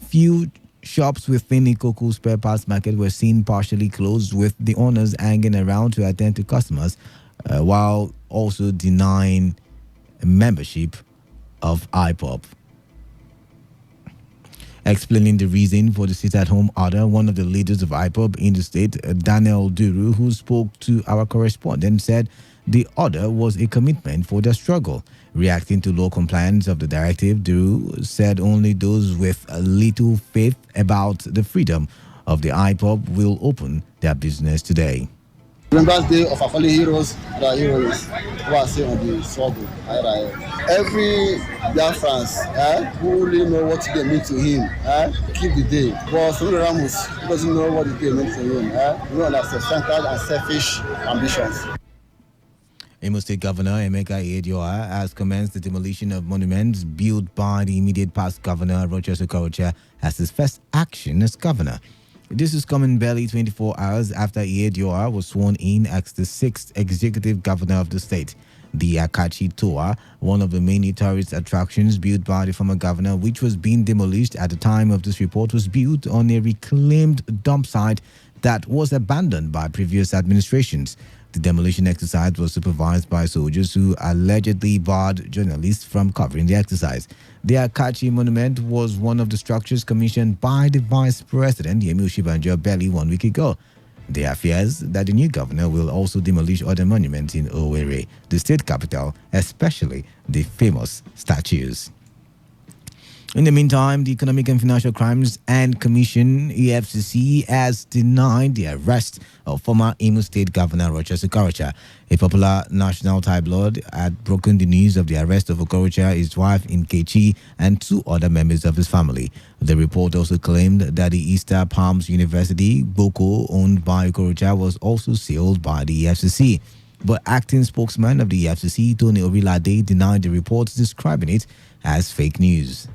Few shops within Ikoku spare parts market were seen partially closed, with the owners hanging around to attend to customers, while also denying membership of IPOP. Explaining the reason for the sit-at-home order, one of the leaders of IPOB in the state, Daniel Duru, who spoke to our correspondent, said the order was a commitment for their struggle. Reacting to low compliance of the directive, Duru said only those with a little faith about the freedom of the IPOB will open their business today. Remembrance Day of our fallen heroes and our heroes who are still on the struggle. Every Biafrans who really know what they mean to him keep the day. But Sonu Ramos who doesn't know what the day means to him, we don't have self-centered and selfish ambitions. Imo State Governor Emeka Ihedioha has commenced the demolition of monuments built by the immediate past governor Rochas Okorocha as his first action as governor. This is coming barely 24 hours after Ihedioha was sworn in as the 6th executive governor of the state. The Akachi Tower, one of the many tourist attractions built by the former governor, which was being demolished at the time of this report, was built on a reclaimed dump site that was abandoned by previous administrations. The demolition exercise was supervised by soldiers who allegedly barred journalists from covering the exercise. The Akachi Monument was one of the structures commissioned by the Vice President Yemi Osinbajo barely 1 week ago. There are fears that the new governor will also demolish other monuments in Owerri, the state capital, especially the famous statues. In the meantime, the Economic and Financial Crimes and Commission, EFCC, has denied the arrest of former Imo State Governor Rochas Okorocha. A popular national tabloid had broken the news of the arrest of Okorocha, his wife Nkechi, and 2 other members of his family. The report also claimed that the Easter Palms University, Boko, owned by Okorocha, was also sealed by the EFCC. But acting spokesman of the EFCC, Tony Orilade, denied the report, describing it as fake news.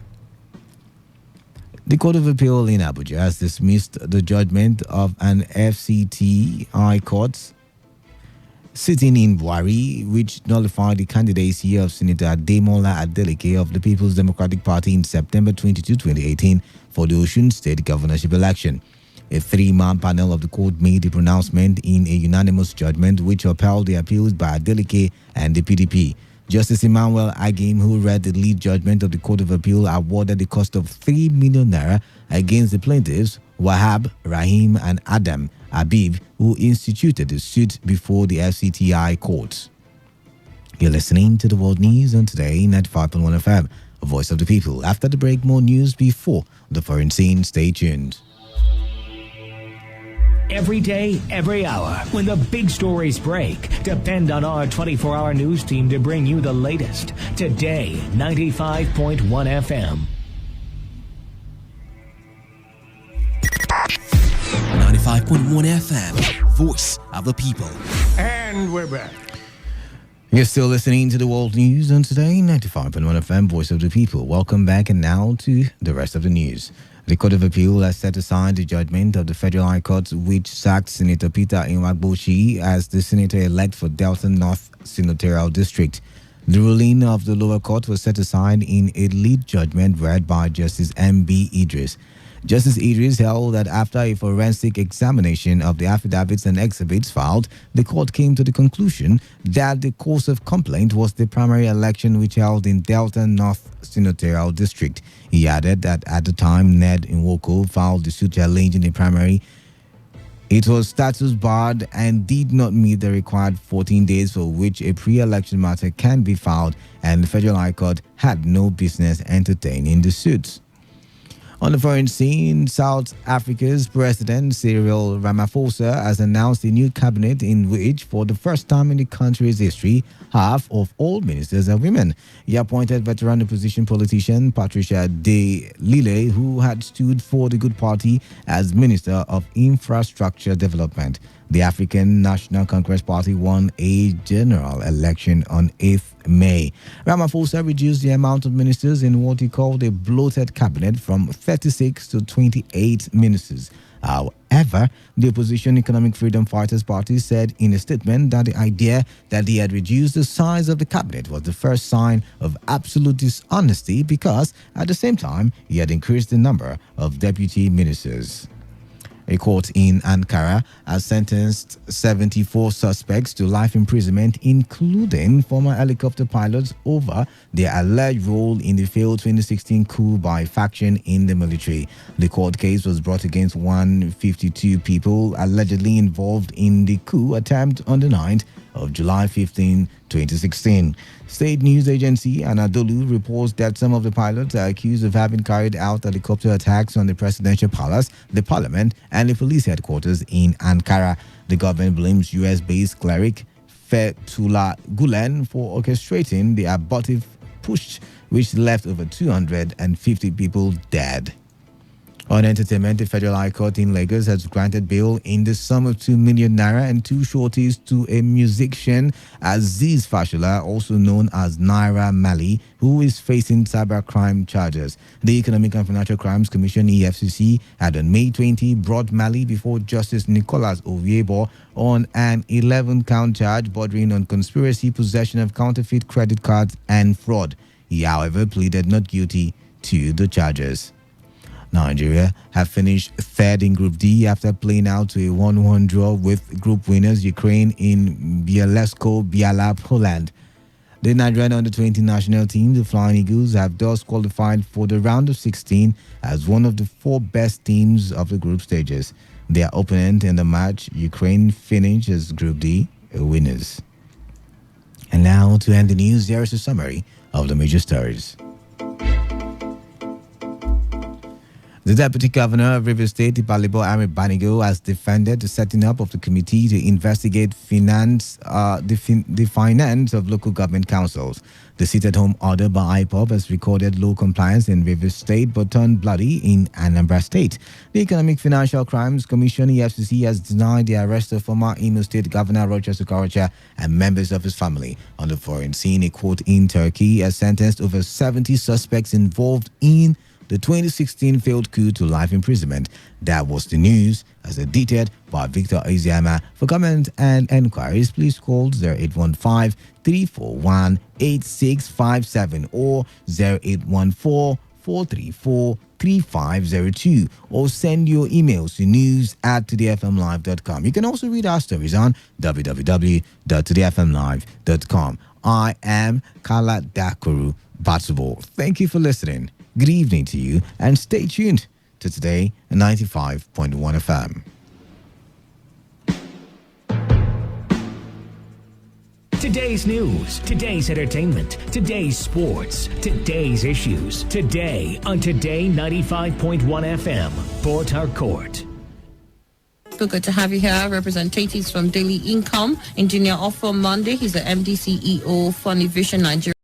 The Court of Appeal in Abuja has dismissed the judgment of an FCT court sitting in Buhari, which nullified the candidacy of Senator Ademola Adeleke of the People's Democratic Party in September 22, 2018 for the Osun State governorship election. A 3-man panel of the court made the pronouncement in a unanimous judgment which upheld the appeals by Adeleke and the PDP. Justice Emmanuel Agim, who read the lead judgment of the Court of Appeal, awarded the cost of 3 million naira against the plaintiffs, Wahab, Rahim, and Adam Habib, who instituted the suit before the FCTI court. You're listening to the World News on Today 95.1 FM, a voice of the people. After the break, more news before the foreign scene. Stay tuned. Every day, every hour, when the big stories break, depend on our 24-hour news team to bring you the latest. Today, 95.1 FM. 95.1 FM, voice of the people. And we're back. You're still listening to the World News on Today 95.1 FM, voice of the people. Welcome back, and now to the rest of the news. The Court of Appeal has set aside the judgment of the Federal High Court, which sacked Senator Peter Nwagboshi as the senator-elect for Delta North Senatorial District. The ruling of the lower court was set aside in a lead judgment read by Justice M.B. Idris. Justice Idris held that after a forensic examination of the affidavits and exhibits filed, the court came to the conclusion that the cause of complaint was the primary election which held in Delta North Senatorial District. He added that at the time Ned Nwoko filed the suit challenging the primary, it was status barred and did not meet the required 14 days for which a pre-election matter can be filed, and the Federal High Court had no business entertaining the suits. On the foreign scene, South Africa's President Cyril Ramaphosa has announced a new cabinet in which, for the first time in the country's history, half of all ministers are women. He appointed veteran opposition politician Patricia De Lille, who had stood for the Good Party, as Minister of Infrastructure Development. The African National Congress Party won a general election on 8th May. Ramaphosa reduced the amount of ministers in what he called a bloated cabinet from 36 to 28 ministers. However, the opposition Economic Freedom Fighters Party said in a statement that the idea that he had reduced the size of the cabinet was the first sign of absolute dishonesty because, at the same time, he had increased the number of deputy ministers. A court in Ankara has sentenced 74 suspects to life imprisonment, including former helicopter pilots, over their alleged role in the failed 2016 coup by faction in the military. The court case was brought against 152 people allegedly involved in the coup attempt on the 9th of July 15, 2016. State news agency Anadolu reports that some of the pilots are accused of having carried out helicopter attacks on the presidential palace, the parliament, and the police headquarters in Ankara. The government blames US-based cleric Fethullah Gulen for orchestrating the abortive push, which left over 250 people dead. On entertainment, the Federal High Court in Lagos has granted bail in the sum of 2 million naira and 2 shorties to a musician, Aziz Fashola, also known as Naira Mali, who is facing cybercrime charges. The Economic and Financial Crimes Commission, EFCC, had on May 20 brought Mali before Justice Nicholas Oviebo on an 11-count charge bordering on conspiracy, possession of counterfeit credit cards, and fraud. He, however, pleaded not guilty to the charges. Nigeria have finished third in Group D after playing out to a 1-1 draw with group winners Ukraine in Bielsko-Biała, Poland. The Nigerian under-20 national team, the Flying Eagles, have thus qualified for the round of 16 as one of the 4 best teams of the group stages. Their opponent in the match, Ukraine, finished as Group D winners. And now, to end the news, there is a summary of the major stories. The Deputy Governor of Rivers State, Ibalibo Ami Banigo, has defended the setting up of the committee to investigate the finance of local government councils. The sit-at-home order by IPOB has recorded low compliance in Rivers State but turned bloody in Anambra State. The Economic Financial Crimes Commission, EFCC, has denied the arrest of former Imo State Governor Rochas Okorocha and members of his family. On the foreign scene, a court in Turkey has sentenced over 70 suspects involved in the 2016 failed coup to life imprisonment. That was the news, as edited by Victor Eziama. For comments and enquiries, please call 0815-341-8657 or 0814-434-3502 or send your emails to news@todayfmlive.com. You can also read our stories on www.todayfmlive.com. I am Kala Dakuru Batsubo. Thank you for listening. Good evening to you, and stay tuned to Today 95.1 FM. Today's news, today's entertainment, today's sports, today's issues. Today on Today 95.1 FM, Port Harcourt. Good to have you here. Representatives from Daily Income, Engineer Offer Monday. He's the MD CEO, Funny Vision Nigeria.